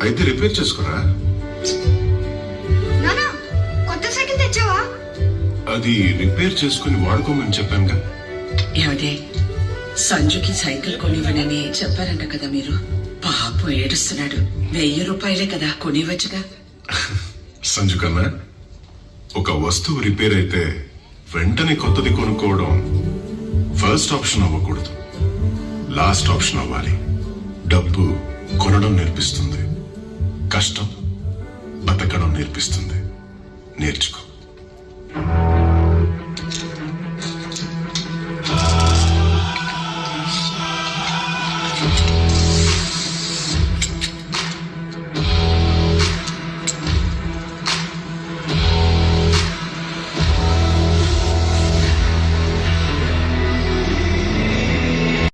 అయితే రిపేర్ చేసుకోరా. నానా కొత్త సైకిల్ తెచ్చావా? అది రిపేర్ చేసుకుని వాడుకోమని చెప్పానుగా. ఏమదే సంజుకి సైకిల్ కొనివ్వనని చెప్పారంట కదా మీరు. పాపం ఏడుస్తున్నాడు. 1000 రూపాయలే కదా, కొనివ్వచ్చుగా. సంజు కన్నా, ఒక వస్తువు రిపేర్ అయితే వెంటనే కొత్తది కొనుక్కోవడం ఫస్ట్ ఆప్షన్ అవ్వకూడదు, లాస్ట్ ఆప్షన్ అవ్వాలి. డబ్బు కొనడం నేర్పిస్తుంది, కష్టం బతకడం నేర్పిస్తుంది. నేర్చుకో.